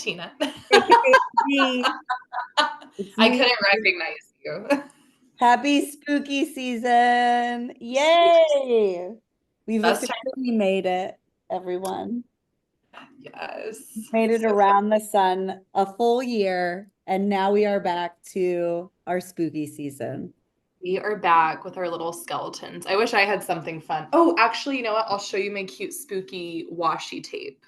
Tina. AKA me. It's I me. couldn't recognize you. Happy spooky season. Yay. We've Best time. officially made it, everyone. Yes. Made it So fun. around the sun a full year, and now we are back to our spooky season. We are back with our little skeletons. I wish I had something fun. Oh, actually, you know what? I'll show you my cute, spooky washi tape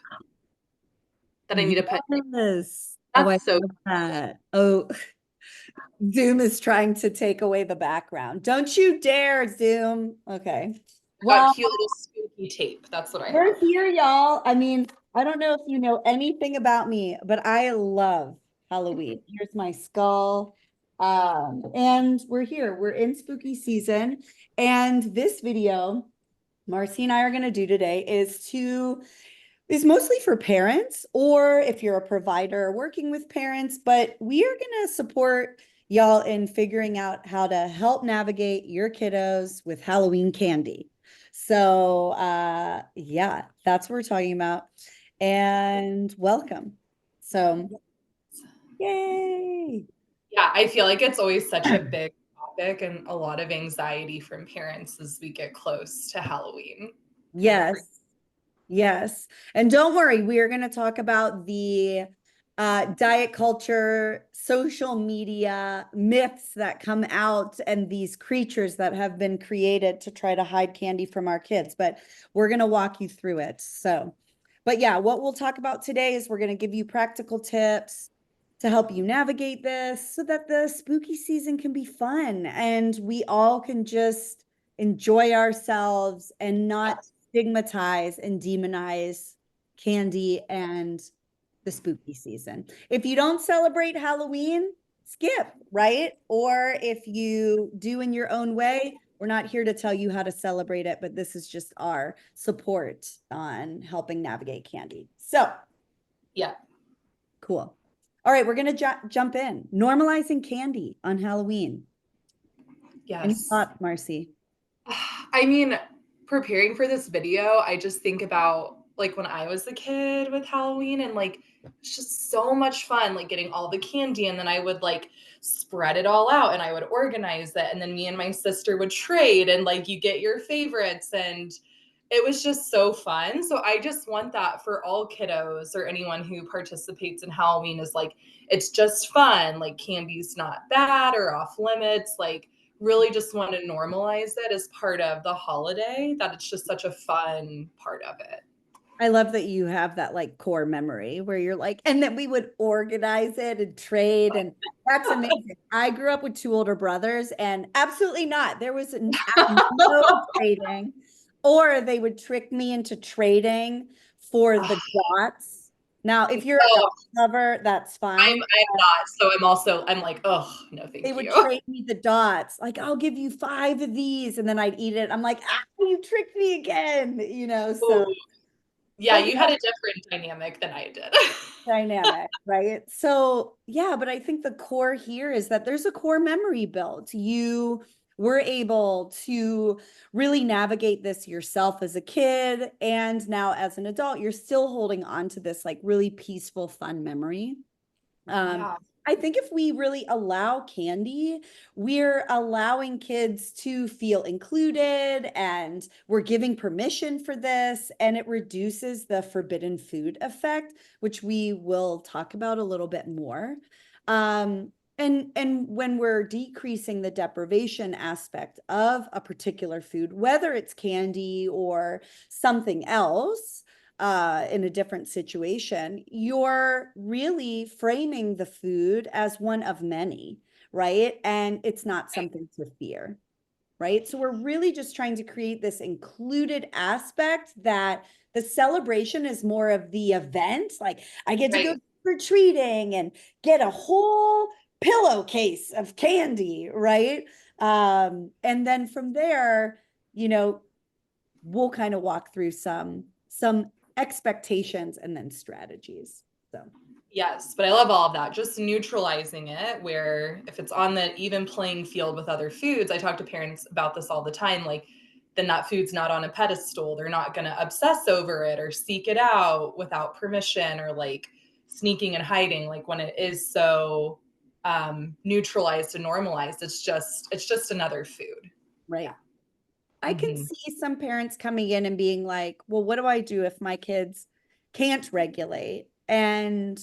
that I need to put. Yes. Oh, I That's so love that. Oh, Zoom is trying to take away the background. Don't you dare, Zoom. Okay. got Well, cute little spooky tape. That's what I we're have. here, y'all. I mean, I don't know if you know anything about me, but I love Halloween. Here's my skull. And we're here. We're in spooky season. And this video, Marcie and I are going to do today is mostly for parents, or if you're a provider working with parents, but we are going to support y'all in figuring out how to help navigate your kiddos with Halloween candy. So, yeah, that's what we're talking about. And welcome. So, yay. Yeah, I feel like it's always such a big topic and a lot of anxiety from parents as we get close to Halloween. Yes. Yes. And don't worry, we are going to talk about the diet culture, social media myths that come out, and these creatures that have been created to try to hide candy from our kids. But we're going to walk you through it. So, but yeah, what we'll talk about today is we're going to give you practical tips to help you navigate this so that the spooky season can be fun and we all can just enjoy ourselves and not stigmatize and demonize candy and the spooky season. If you don't celebrate Halloween, skip, right? Or if you do in your own way, we're not here to tell you how to celebrate it, but this is just our support on helping navigate candy. So, Yeah. cool. All right, we're going to jump in. Normalizing candy on Halloween. Any Yes. thoughts, Marcie? I mean, preparing for this video, I just think about like when I was a kid with Halloween and like it's just so much fun, like getting all the candy and then I would like spread it all out and I would organize it. And then me and my sister would trade and like you get your favorites and it was just so fun. So I just want that for all kiddos or anyone who participates in Halloween is like, it's just fun. Like candy's not bad or off limits. Like really just want to normalize it as part of the holiday, that it's just such a fun part of it. I love that you have that like core memory where you're like, and then we would organize it and trade. And that's amazing. I grew up with two older brothers and absolutely not. There was no trading, or they would trick me into trading for the dots. Now, if you're a dot So lover, that's I'm fine. not. So I'm like, oh no, They thank would you. trade me the dots. Like, I'll give you 5 of these. And then I'd eat it. I'm like, ah, you tricked me again, so. Ooh. Yeah, But you had a different dynamic than I did. dynamic, right? So, yeah, but I think the core here is that there's a core memory built. You were able to really navigate this yourself as a kid. And now as an adult, you're still holding on to this like really peaceful, fun memory. Yeah. I think if we really allow candy, we're allowing kids to feel included and we're giving permission for this, and it reduces the forbidden food effect, which we will talk about a little bit more. And when we're decreasing the deprivation aspect of a particular food, whether it's candy or something else, in a different situation, you're really framing the food as one of many, right? And it's not something to fear, right? So we're really just trying to create this included aspect that the celebration is more of the event. Like I get to go trick-or-treating and get a whole pillowcase of candy, right? And then from there, we'll kind of walk through some expectations and then strategies. So Yes, but I love all of that. Just neutralizing it, where if it's on the even playing field with other foods, I talk to parents about this all the time. Like, then that food's not on a pedestal. They're not going to obsess over it or seek it out without permission or like sneaking and hiding, like when it is so neutralized and normalized, it's just another food. Right. I can Mm-hmm. see some parents coming in and being like, well, what do I do if my kids can't regulate? And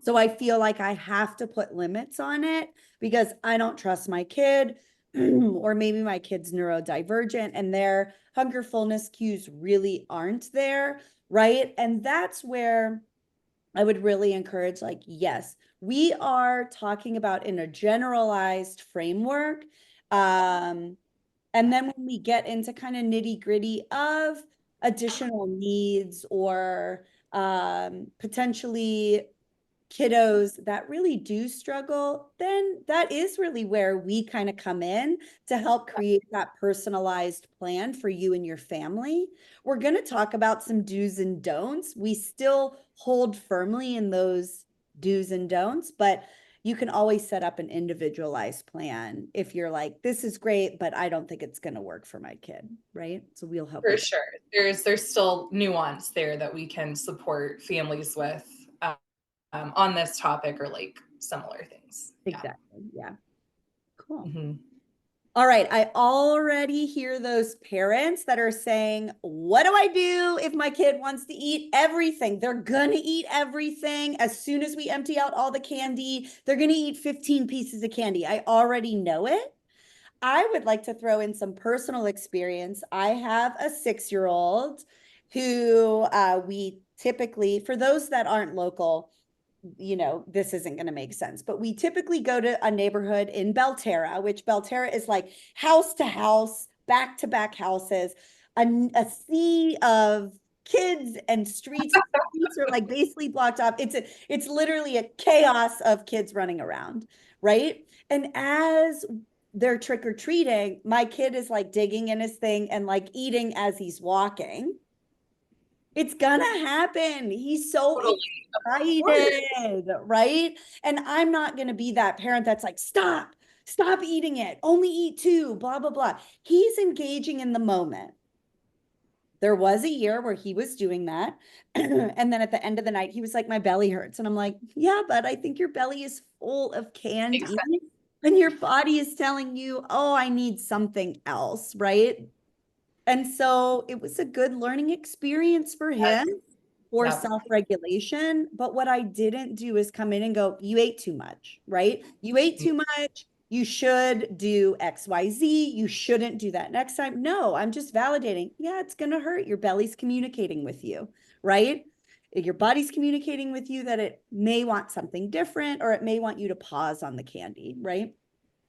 so I feel like I have to put limits on it because I don't trust my kid, or maybe my kid's neurodivergent and their hunger fullness cues really aren't there. Right. And that's where I would really encourage, like, yes, we are talking about in a generalized framework. And then when we get into kind of nitty gritty of additional needs or potentially kiddos that really do struggle, then that is really where we kind of come in to help create that personalized plan for you and your family. We're going to talk about some do's and don'ts. We still hold firmly in those do's and don'ts, but you can always set up an individualized plan if you're like, this is great, but I don't think it's going to work for my kid, right? So we'll help For with sure. There's still nuance there that we can support families with on this topic or like similar things. that. Yeah. Exactly. Yeah. Cool. Mm-hmm. All right, I already hear those parents that are saying, what do I do if my kid wants to eat everything? They're going to eat everything. As soon as we empty out all the candy, they're going to eat 15 pieces of candy. I already know it. I would like to throw in some personal experience. I have a 6-year-old who we typically, for those that aren't local, this isn't going to make sense, but we typically go to a neighborhood in Belterra, which Belterra is like house to house, back to back houses, a sea of kids and streets. Streets are like basically blocked off. It's literally a chaos of kids running around, right? And as they're trick or treating, my kid is like digging in his thing and like eating as he's walking. It's gonna happen. He's so Totally. Of course. excited, right? And I'm not gonna be that parent that's like, stop eating it, only eat two, blah, blah, blah. He's engaging in the moment. There was a year where he was doing that. And then at the end of the night, he was like, my belly hurts. And I'm like, yeah, but I think your belly is full of Makes candy. sense. And your body is telling you, oh, I need something else, right? And so it was a good learning experience for him Yes. for Yep. self-regulation. But what I didn't do is come in and go, you ate too much, right? You ate too much. You should do XYZ. You shouldn't do that next time. No, I'm just validating. Yeah, it's going to hurt. Your belly's communicating with you, right? Your body's communicating with you that it may want something different or it may want you to pause on the candy, right?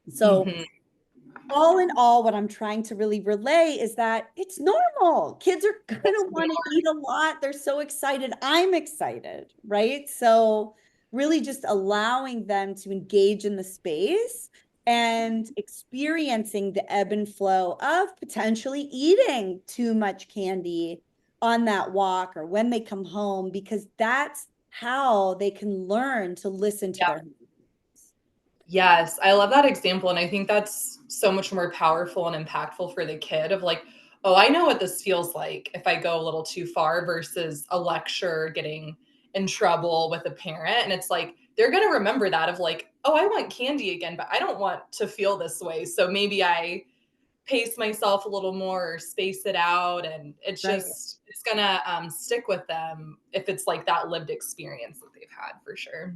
So Mm-hmm. all in all, what I'm trying to really relay is that it's normal. Kids are going to want to eat a lot. They're so excited. I'm excited, right? So, really just allowing them to engage in the space and experiencing the ebb and flow of potentially eating too much candy on that walk or when they come home, because that's how they can learn to listen to Yeah. their. Yes, I love that example, and I think that's so much more powerful and impactful for the kid of like, "Oh, I know what this feels like if I go a little too far," versus a lecture getting in trouble with a parent, and it's like, they're gonna remember that of like, "Oh, I want candy again, but I don't want to feel this way, so maybe I pace myself a little more or space it out," and Right. it's gonna, stick with them if it's like that lived experience that they've had for sure.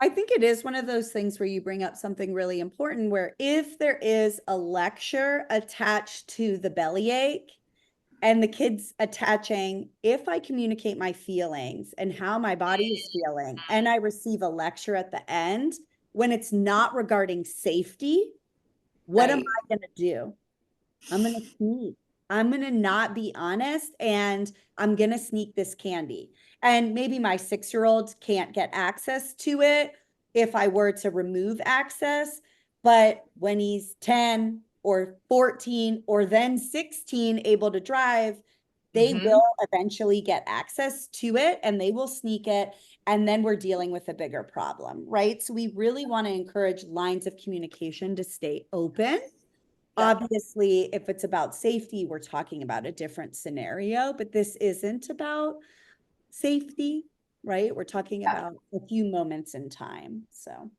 I think it is one of those things where you bring up something really important where if there is a lecture attached to the bellyache and the kids attaching, if I communicate my feelings and how my body is feeling, and I receive a lecture at the end, when it's not regarding safety, what am Right. I going to do? I'm going to sneak. I'm going to not be honest and I'm going to sneak this candy. And maybe my 6-year-old can't get access to it if I were to remove access. But when he's 10 or 14 or then 16, able to drive, they Mhm. will eventually get access to it and they will sneak it. And then we're dealing with a bigger problem, right? So we really want to encourage lines of communication to stay open. Yep. Obviously, if it's about safety, we're talking about a different scenario, but this isn't about safety. right? We're talking Yeah. about a few moments in time. So,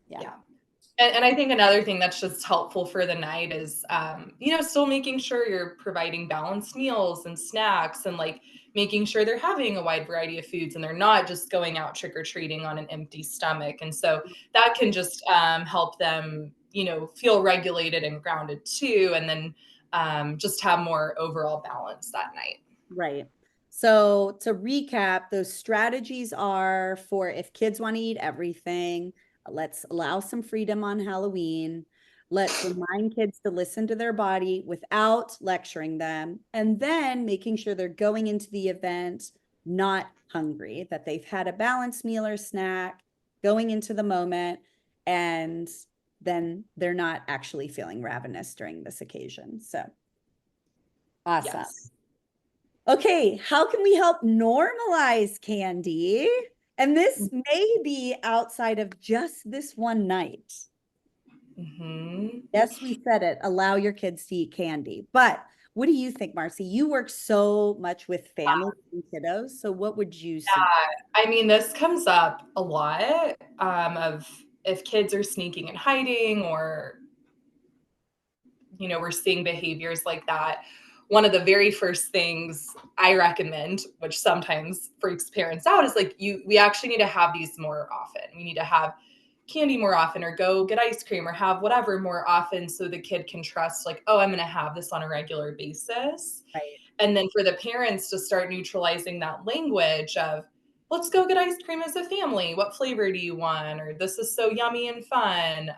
yeah. Yeah. And I think another thing that's just helpful for the night is, still making sure you're providing balanced meals and snacks and like making sure they're having a wide variety of foods and they're not just going out trick or treating on an empty stomach. And so that can just help them, feel regulated and grounded too. And then just have more overall balance that night. Right. So to recap, those strategies are for if kids want to eat everything, let's allow some freedom on Halloween. Let's remind kids to listen to their body without lecturing them. And then making sure they're going into the event not hungry, that they've had a balanced meal or snack, going into the moment, and then they're not actually feeling ravenous during this occasion. So awesome. Yes. Okay, how can we help normalize candy? And this may be outside of just this one night. Mm-hmm. Yes, we said it. Allow your kids to eat candy. But what do you think, Marcie? You work so much with families and kiddos. So what would you suggest? I mean, this comes up a lot of if kids are sneaking and hiding or we're seeing behaviors like that. One of the very first things I recommend, which sometimes freaks parents out, is like we actually need to have these more often. We need to have candy more often or go get ice cream or have whatever more often so the kid can trust like, oh, I'm going to have this on a regular basis. Right. And then for the parents to start neutralizing that language of, let's go get ice cream as a family. What flavor do you want? Or this is so yummy and fun.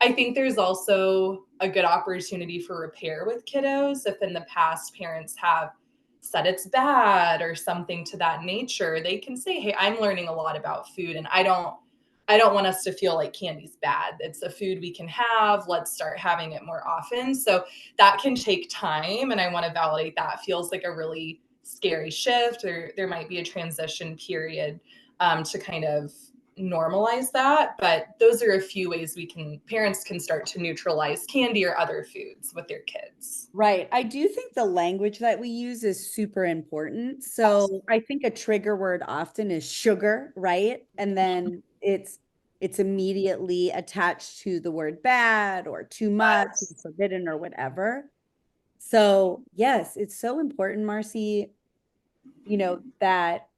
I think there's also a good opportunity for repair with kiddos. If in the past parents have said it's bad or something to that nature, they can say, hey, I'm learning a lot about food and I don't want us to feel like candy's bad. It's a food we can have. Let's start having it more often. So that can take time. And I want to validate that. Feels like a really scary shift. Or there might be a transition period to kind of normalize that. But those are a few ways parents can start to neutralize candy or other foods with their kids. Right. I do think the language that we use is super important. So I think a trigger word often is sugar, right? And then it's immediately attached to the word bad or too much, Yes. forbidden or whatever. So yes, it's so important, Marcie, that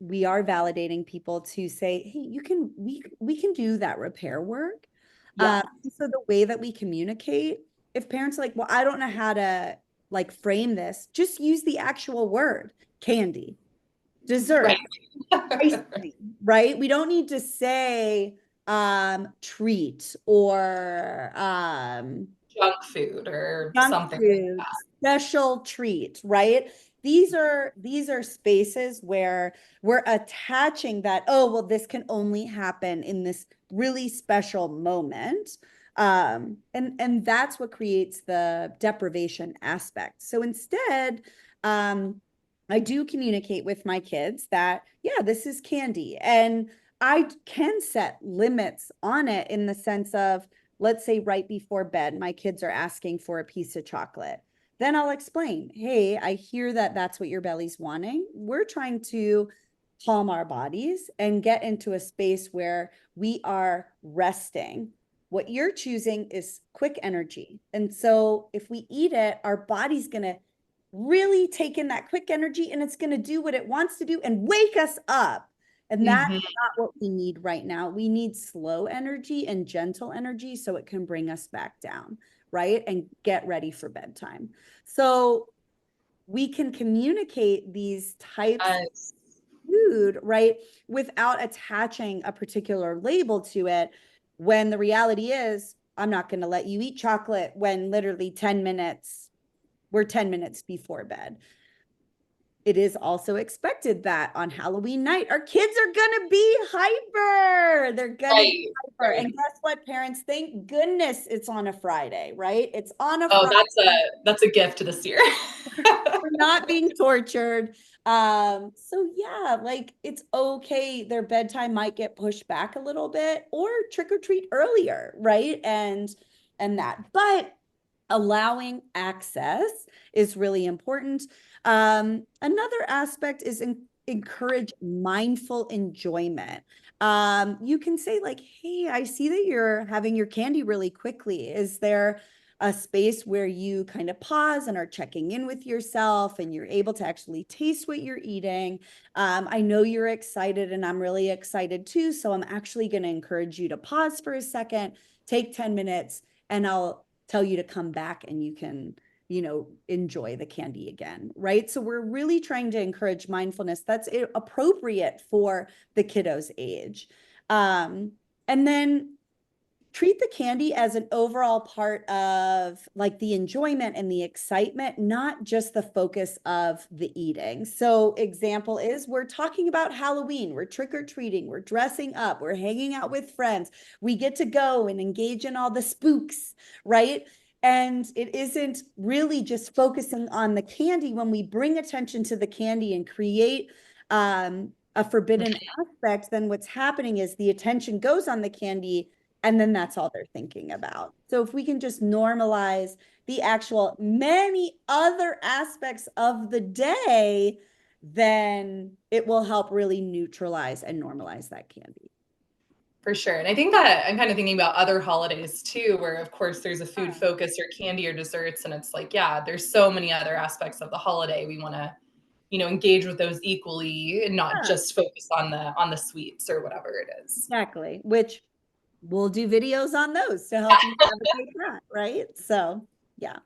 we are validating people to say, hey, we can do that repair work. Yeah. So the way that we communicate, if parents are like, well, I don't know how to like frame this, just use the actual word candy, dessert, Right. ice cream, right? We don't need to say treat or Junk food or junk something like food, special treat, right? These are spaces where we're attaching that, oh, well, this can only happen in this really special moment. And that's what creates the deprivation aspect. So instead, I do communicate with my kids that, yeah, this is candy. And I can set limits on it in the sense of, let's say right before bed, my kids are asking for a piece of chocolate. Then I'll explain, hey, I hear that that's what your belly's wanting. We're trying to calm our bodies and get into a space where we are resting. What you're choosing is quick energy. And so if we eat it, our body's going to really take in that quick energy and it's going to do what it wants to do and wake us up. And that's that. not what we need right now. We need slow energy and gentle energy so it can bring us back down, right? And get ready for bedtime. So we can communicate these types of Yes. food, right, without attaching a particular label to it. When the reality is, I'm not going to let you eat chocolate when literally 10 minutes, we're 10 minutes before bed. It is also expected that on Halloween night, our kids are going to be hyper. They're going to be Right. hyper. Right. And guess what, parents? Thank goodness it's on a Friday, right? It's on a Oh, Friday. that's a gift this year. We're not being tortured. So yeah, like it's okay. Their bedtime might get pushed back a little bit or trick or treat earlier, right? And that. But allowing access is really important. Another aspect is encourage mindful enjoyment. You can say like, hey, I see that you're having your candy really quickly. Is there a space where you kind of pause and are checking in with yourself and you're able to actually taste what you're eating? I know you're excited and I'm really excited too. So I'm actually going to encourage you to pause for a second, take 10 minutes, and I'll tell you to come back and you can, enjoy the candy again, right? So we're really trying to encourage mindfulness that's appropriate for the kiddo's age. And then treat the candy as an overall part of like the enjoyment and the excitement, not just the focus of the eating. So example is we're talking about Halloween, we're trick-or-treating, we're dressing up, we're hanging out with friends, we get to go and engage in all the spooks, right? And it isn't really just focusing on the candy. When we bring attention to the candy and create a forbidden aspect, then what's happening is the attention goes on the candy and then that's all they're thinking about. So if we can just normalize the actual many other aspects of the day, then it will help really neutralize and normalize that candy. For sure. And I think that I'm kind of thinking about other holidays too, where of course there's a food focus or candy or desserts. And it's like, yeah, there's so many other aspects of the holiday. We want to, engage with those equally and not Yeah, just focus on the sweets or whatever it is. exactly. Which we'll do videos on those to help you navigate that, right? So yeah.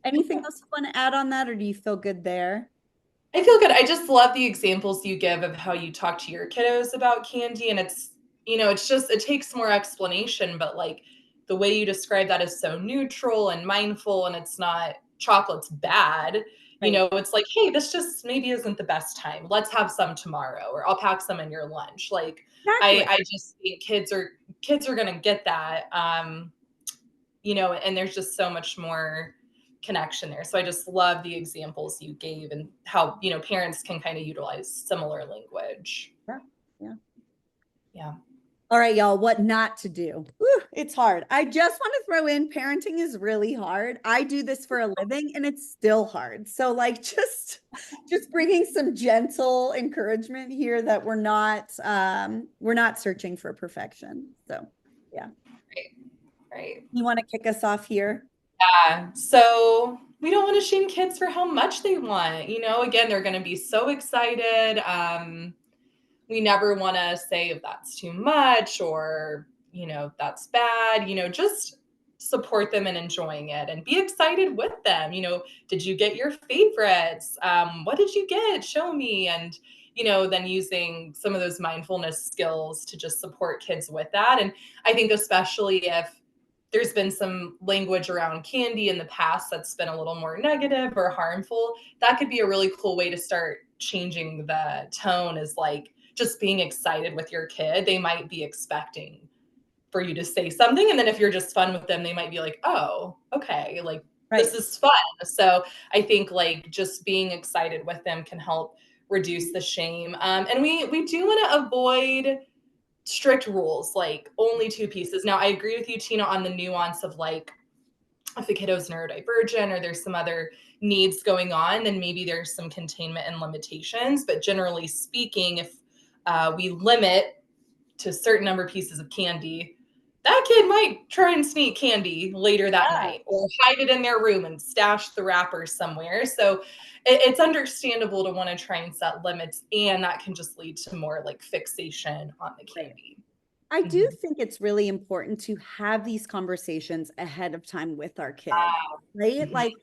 Anything else you want to add on that, or do you feel good there? I feel good. I just love the examples you give of how you talk to your kiddos about candy. And it's just, it takes more explanation, but like the way you describe that is so neutral and mindful, and it's not chocolate's bad. Right. It's like, hey, this just maybe isn't the best time. Let's have some tomorrow, or I'll pack some in your lunch. Like, Exactly. I just think kids are gonna get that. And there's just so much more connection there. So I just love the examples you gave and how, parents can kind of utilize similar language. Yeah. Yeah. Yeah. All right, y'all, what not to do. Whew, it's hard. I just want to throw in parenting is really hard. I do this for a living and it's still hard. So like just bringing some gentle encouragement here that we're not searching for perfection. So, yeah. Right. Right. You want to kick us off here? Yeah. So we don't want to shame kids for how much they want. Again, they're going to be so excited. We never want to say if that's too much or, that's bad, just support them in enjoying it and be excited with them. Did you get your favorites? What did you get? Show me. And, then using some of those mindfulness skills to just support kids with that. And I think especially if there's been some language around candy in the past that's been a little more negative or harmful, that could be a really cool way to start changing the tone, is like just being excited with your kid. They might be expecting for you to say something. And then if you're just fun with them, they might be like, oh, okay, like Right. this is fun. So I think like just being excited with them can help reduce the shame. And we do want to avoid strict rules, like only two pieces. Now, I agree with you, Tina, on the nuance of like if the kiddo's neurodivergent or there's some other needs going on, then maybe there's some containment and limitations. But generally speaking, if we limit to a certain number of pieces of candy, that kid might try and sneak candy later that Yeah. night or hide it in their room and stash the wrappers somewhere. So it's understandable to want to try and set limits, and that can just lead to more like fixation on the Right. candy. I do Mhm. think it's really important to have these conversations ahead of time with our kids, right? Mhm. Like,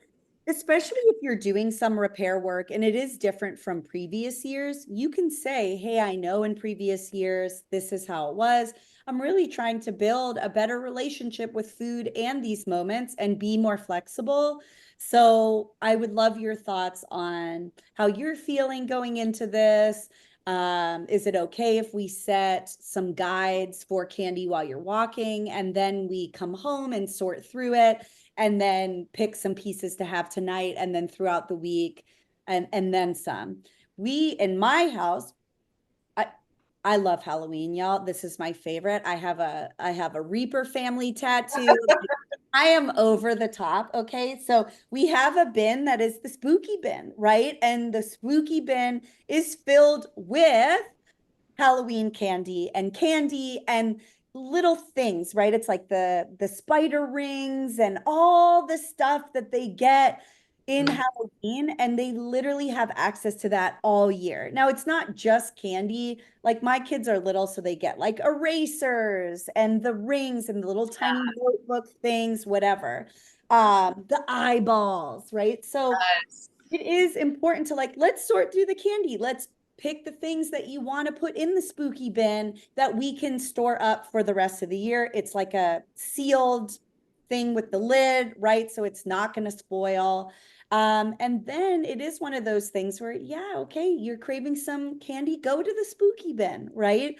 especially if you're doing some repair work and it is different from previous years, you can say, hey, I know in previous years, this is how it was. I'm really trying to build a better relationship with food and these moments and be more flexible. So I would love your thoughts on how you're feeling going into this. Is it okay if we set some guides for candy while you're walking and then we come home and sort through it and then pick some pieces to have tonight and then throughout the week and then some? We in my house, I I love Halloween, y'all. This is my favorite. I have a Reaper family tattoo. I am over the top. Okay. So we have a bin that is the spooky bin, right? And the spooky bin is filled with Halloween candy and little things, right? It's like the spider rings and all the stuff that they get in Mm. Halloween, and they literally have access to that all year. Now, it's not just candy. Like my kids are little, so they get like erasers and the rings and the little tiny notebook things, whatever. The eyeballs, right? So Yes. it is important to like, let's sort through the candy. Let's pick the things that you want to put in the spooky bin that we can store up for the rest of the year. It's like a sealed thing with the lid, right? So it's not going to spoil. And then it is one of those things where, yeah, okay, you're craving some candy, go to the spooky bin, right?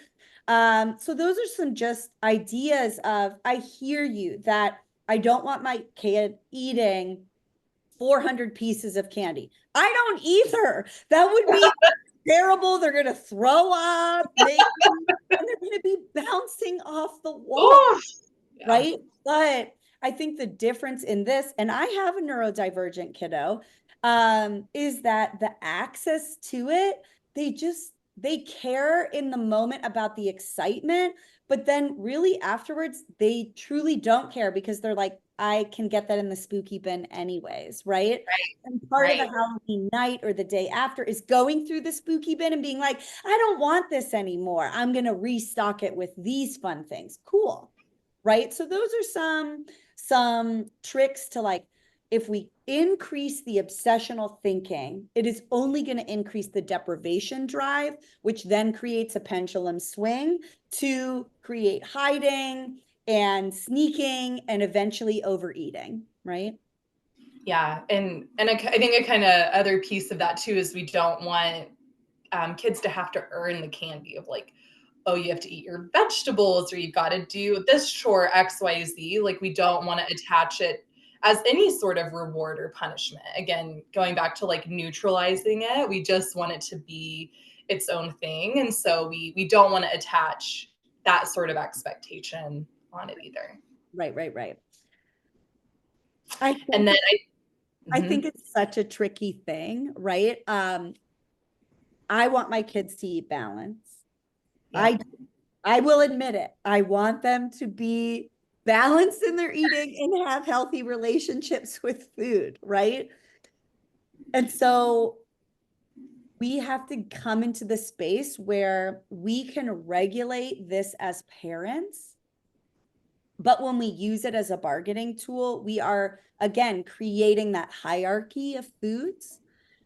So those are some just ideas of, I hear you that I don't want my kid eating 400 pieces of candy. I don't either. That would be terrible. They're going to throw up, maybe, and they're going to be bouncing off the wall, Oof. Yeah. right? But I think the difference in this, and I have a neurodivergent kiddo, is that the access to it, they care in the moment about the excitement, but then really afterwards, they truly don't care because they're like, I can get that in the spooky bin anyways, right? Right. And part of the Right. Halloween night or the day after is going through the spooky bin and being like, I don't want this anymore. I'm going to restock it with these fun things. Cool. Right? So those are some tricks to like, if we increase the obsessional thinking, it is only going to increase the deprivation drive, which then creates a pendulum swing to create hiding and sneaking and eventually overeating, right? Yeah, and I think a kind of other piece of that too is we don't want kids to have to earn the candy of like, oh, you have to eat your vegetables or you've got to do this chore X, Y, Z. Like we don't want to attach it as any sort of reward or punishment. Again, going back to like neutralizing it, we just want it to be its own thing, and so we don't want to attach that sort of expectation on it either. Right, right, right. I And think then I mhm, think it's such a tricky thing, right? I want my kids to eat balance. I yep. I will admit it. I want them to be balanced in their eating and have healthy relationships with food, right? And so we have to come into the space where we can regulate this as parents. But when we use it as a bargaining tool, we are again creating that hierarchy of foods.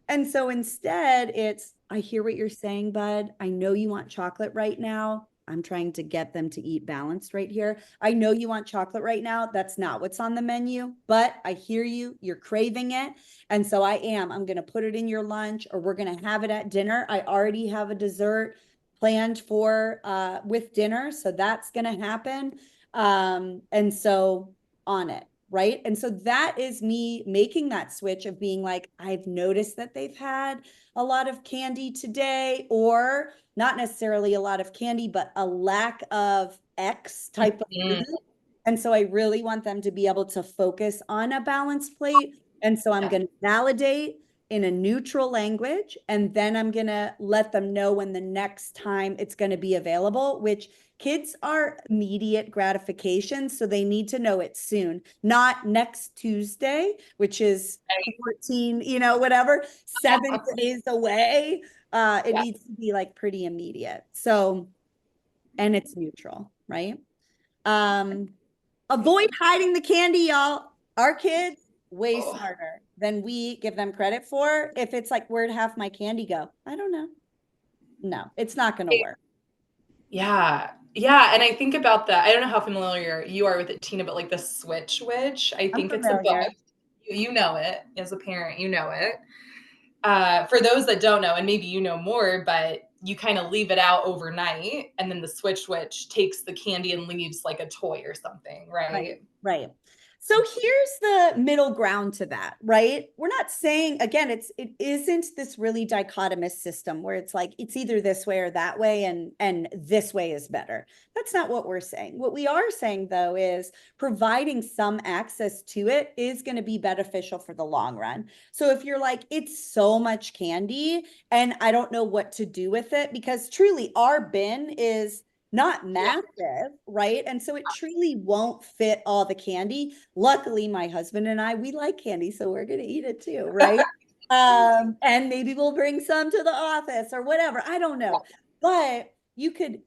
And so instead, it's, I hear what you're saying, bud. I know you want chocolate right now. I'm trying to get them to eat balanced right here. I know you want chocolate right now. That's not what's on the menu, but I hear you. You're craving it. And so I'm going to put it in your lunch or we're going to have it at dinner. I already have a dessert planned for with dinner. So that's going to happen. And so on it, right? And so that is me making that switch of being like, I've noticed that they've had a lot of candy today, or not necessarily a lot of candy, but a lack of X type of Mm, food. And so I really want them to be able to focus on a balanced plate. And so I'm yeah. going to validate in a neutral language, and then I'm going to let them know when the next time it's going to be available, which kids are immediate gratification. So they need to know it soon, not next Tuesday, which is 14, whatever, 7 days away. It Yeah. needs to be like pretty immediate. So, and it's neutral, right? Um, Avoid hiding the candy, y'all. Our kids, way Oh, smarter than we give them credit for. If it's like, where'd half my candy go? I don't know. No, it's not going to work. yeah. Yeah. And I think about that. I don't know how familiar you are with it, Tina, but like the Switch Witch, I I'm think it's a book. familiar. You know it as a parent, you know it. For those that don't know, and maybe you know more, but you kind of leave it out overnight, and then the Switch Witch takes the candy and leaves like a toy or something, Right, right? right. So here's the middle ground to that, right? We're not saying, again, it isn't this really dichotomous system where it's like it's either this way or that way, and this way is better. That's not what we're saying. What we are saying though is providing some access to it is going to be beneficial for the long run. So if you're like, it's so much candy and I don't know what to do with it, because truly our bin is not Yeah. massive, right? And so it truly won't fit all the candy. Luckily, my husband and I, we like candy, so we're gonna eat it too, right? And maybe we'll bring some to the office or whatever. I don't know. But you could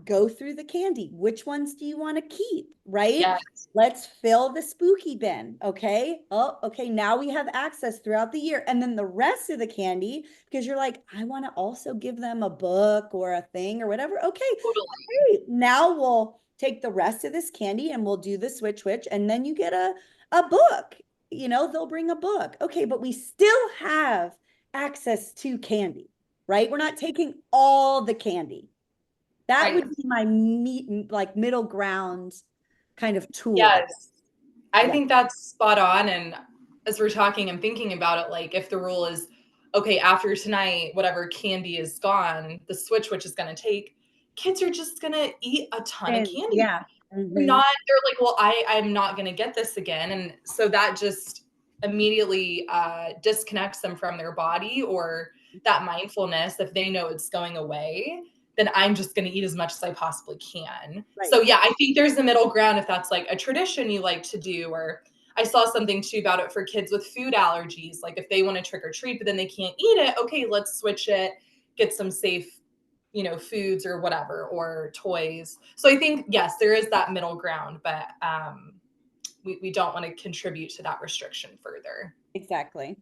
go through the candy. Which ones do you want to keep, right? Yes. Let's fill the spooky bin. Okay. Oh, okay. Now we have access throughout the year. And then the rest of the candy, because you're like, I want to also give them a book or a thing or whatever. Okay. Totally. Great. Now we'll take the rest of this candy and we'll do the switch, and then you get a book. They'll bring a book. Okay. But we still have access to candy, right? We're not taking all the candy. That Right. would be my like middle ground kind of tool. Yes. I Yeah. think that's spot on. And as we're talking, I'm thinking about it like if the rule is, okay, after tonight, whatever candy is gone, the switch which is going to take, kids are just going to eat a ton of And candy. yeah. Mhm. They're like, well, I'm not going to get this again. And so that just immediately disconnects them from their body or that mindfulness. If they know it's going away, then I'm just going to eat as much as I possibly can. Right. So yeah, I think there's a middle ground if that's like a tradition you like to do. Or I saw something too about it for kids with food allergies. Like if they want to trick or treat, but then they can't eat it, okay, let's switch it, get some safe, foods or whatever, or toys. So I think, yes, there is that middle ground, but we don't want to contribute to that restriction further. Exactly.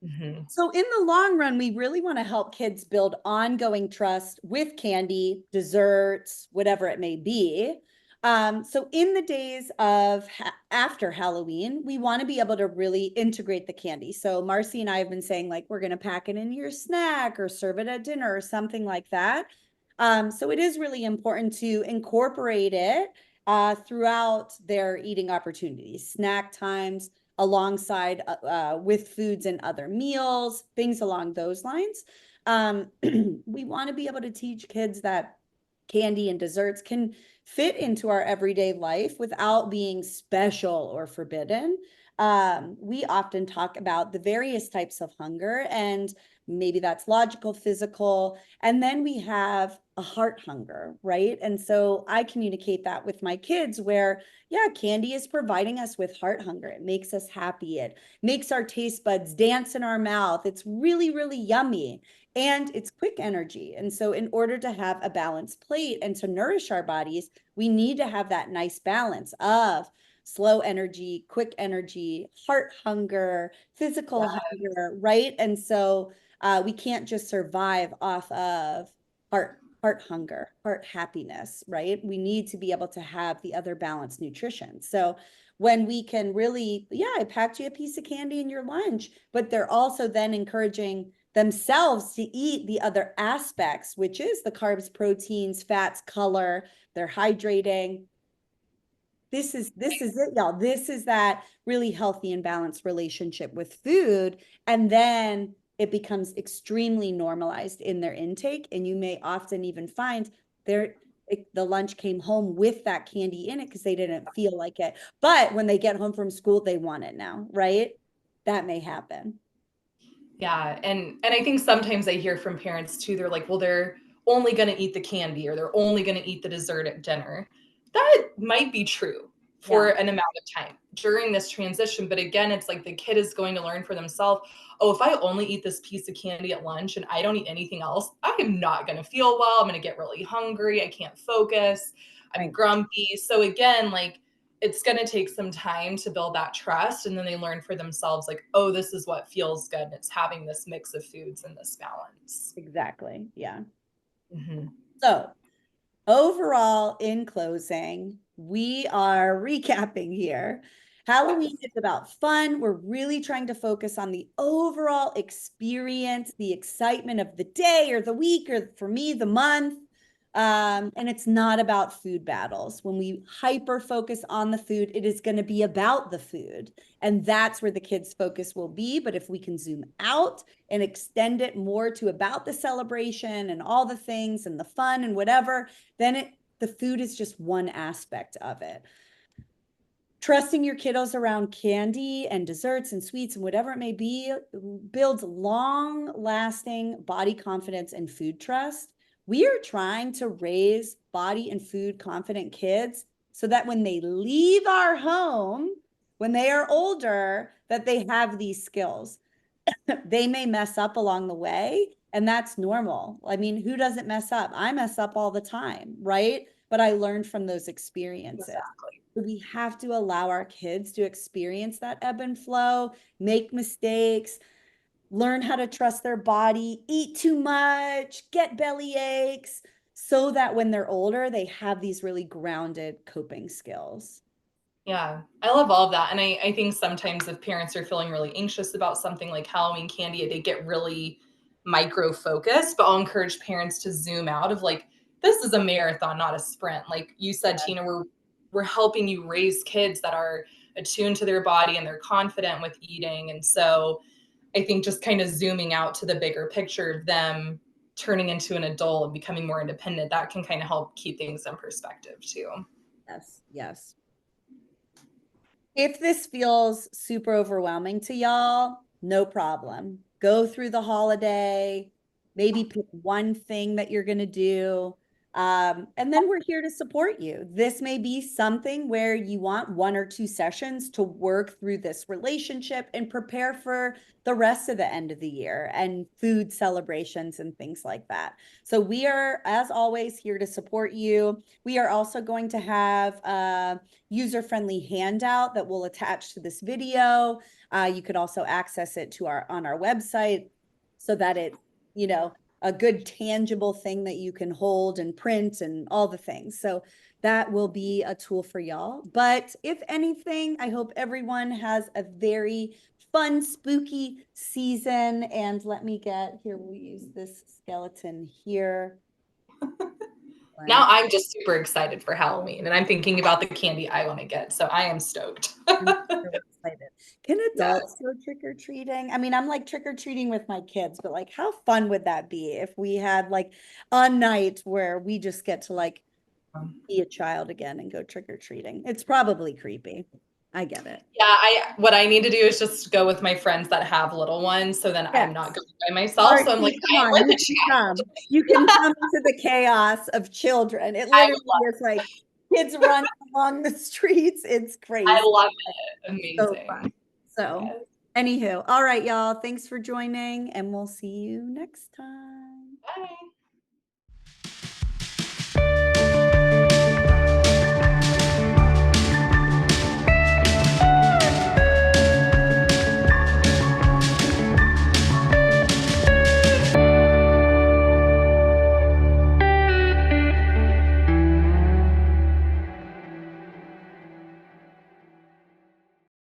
Mm-hmm. So, in the long run, we really want to help kids build ongoing trust with candy, desserts, whatever it may be. So, in the days of after Halloween, we want to be able to really integrate the candy. So, Marcie and I have been saying, like, we're going to pack it in your snack or serve it at dinner or something like that. So, it is really important to incorporate it throughout their eating opportunities, snack times, alongside with foods and other meals, things along those lines. We want to be able to teach kids that candy and desserts can fit into our everyday life without being special or forbidden. We often talk about the various types of hunger, and maybe that's logical, physical, and then we have a heart hunger, right? And so I communicate that with my kids where, yeah, candy is providing us with heart hunger. It makes us happy. It makes our taste buds dance in our mouth. It's really, really yummy and it's quick energy. And so, in order to have a balanced plate and to nourish our bodies, we need to have that nice balance of slow energy, quick energy, heart hunger, physical Yeah. hunger, right? And so, we can't just survive off of heart hunger, heart happiness, right? We need to be able to have the other balanced nutrition. So when we can really, yeah, I packed you a piece of candy in your lunch, but they're also then encouraging themselves to eat the other aspects, which is the carbs, proteins, fats, color, they're hydrating. This is it, y'all. This is that really healthy and balanced relationship with food. And then it becomes extremely normalized in their intake. And you may often even find the lunch came home with that candy in it because they didn't feel like it. But when they get home from school, they want it now, right? That may happen. Yeah, and I think sometimes I hear from parents too, they're like, well, they're only going to eat the candy or they're only going to eat the dessert at dinner. That might be true for Yeah. an amount of time during this transition, but again, it's like the kid is going to learn for themselves, oh, if I only eat this piece of candy at lunch and I don't eat anything else, I am not going to feel well. I'm going to get really hungry. I can't focus. I'm Right. grumpy. So again, like it's going to take some time to build that trust, and then they learn for themselves like, oh, this is what feels good, and it's having this mix of foods and this balance. Exactly. Yeah. Mm-hmm. So overall, in closing, we are recapping here. Halloween Yes. is about fun. We're really trying to focus on the overall experience, the excitement of the day or the week, or for me, the month. And it's not about food battles. When we hyper focus on the food, it is going to be about the food. And that's where the kids' focus will be. But if we can zoom out and extend it more to about the celebration and all the things and the fun and whatever, then the food is just one aspect of it. Trusting your kiddos around candy and desserts and sweets and whatever it may be builds long lasting body confidence and food trust. We are trying to raise body and food confident kids so that when they leave our home, when they are older, that they have these skills. They may mess up along the way, and that's normal. I mean, who doesn't mess up? I mess up all the time, right? But I learned from those experiences. Exactly. We have to allow our kids to experience that ebb and flow, make mistakes, learn how to trust their body, eat too much, get belly aches, so that when they're older, they have these really grounded coping skills. Yeah, I love all of that. And I think sometimes if parents are feeling really anxious about something like Halloween candy, they get really micro focused. But I'll encourage parents to zoom out of like, this is a marathon, not a sprint. Like you said, Tina, we're helping you raise kids that are attuned to their body and they're confident with eating. And so I think just kind of zooming out to the bigger picture of them turning into an adult and becoming more independent, that can kind of help keep things in perspective too. Yes, yes. If this feels super overwhelming to y'all, no problem. Go through the holiday, maybe pick one thing that you're going to do. And then we're here to support you. This may be something where you want 1 or 2 sessions to work through this relationship and prepare for the rest of the end of the year and food celebrations and things like that. So we are, as always, here to support you. We are also going to have user-friendly handout that we'll attach to this video. You could also access it on our website so that it's, a good tangible thing that you can hold and print and all the things. So that will be a tool for y'all. But if anything, I hope everyone has a very fun, spooky season. And let me get here, we'll use this skeleton here. Now I'm just super excited for Halloween and I'm thinking about the candy I want to get. So I am stoked. I'm so excited. Can adults Yes. go trick or treating? I mean, I'm like trick or treating with my kids, but like, how fun would that be if we had like a night where we just get to like be a child again and go trick or treating? It's probably creepy. I get it. Yeah, what I need to do is just go with my friends that have little ones. So then I'm not Yes. going by myself. So I'm like, Marcie, come I'm on, with you a can child. come. You can come to the chaos of children. It I literally love is like kids running along the streets. It's I crazy. love it. So fun. Amazing. So, Yes. anywho, all right, y'all. Thanks for joining, and we'll see you next time. Bye.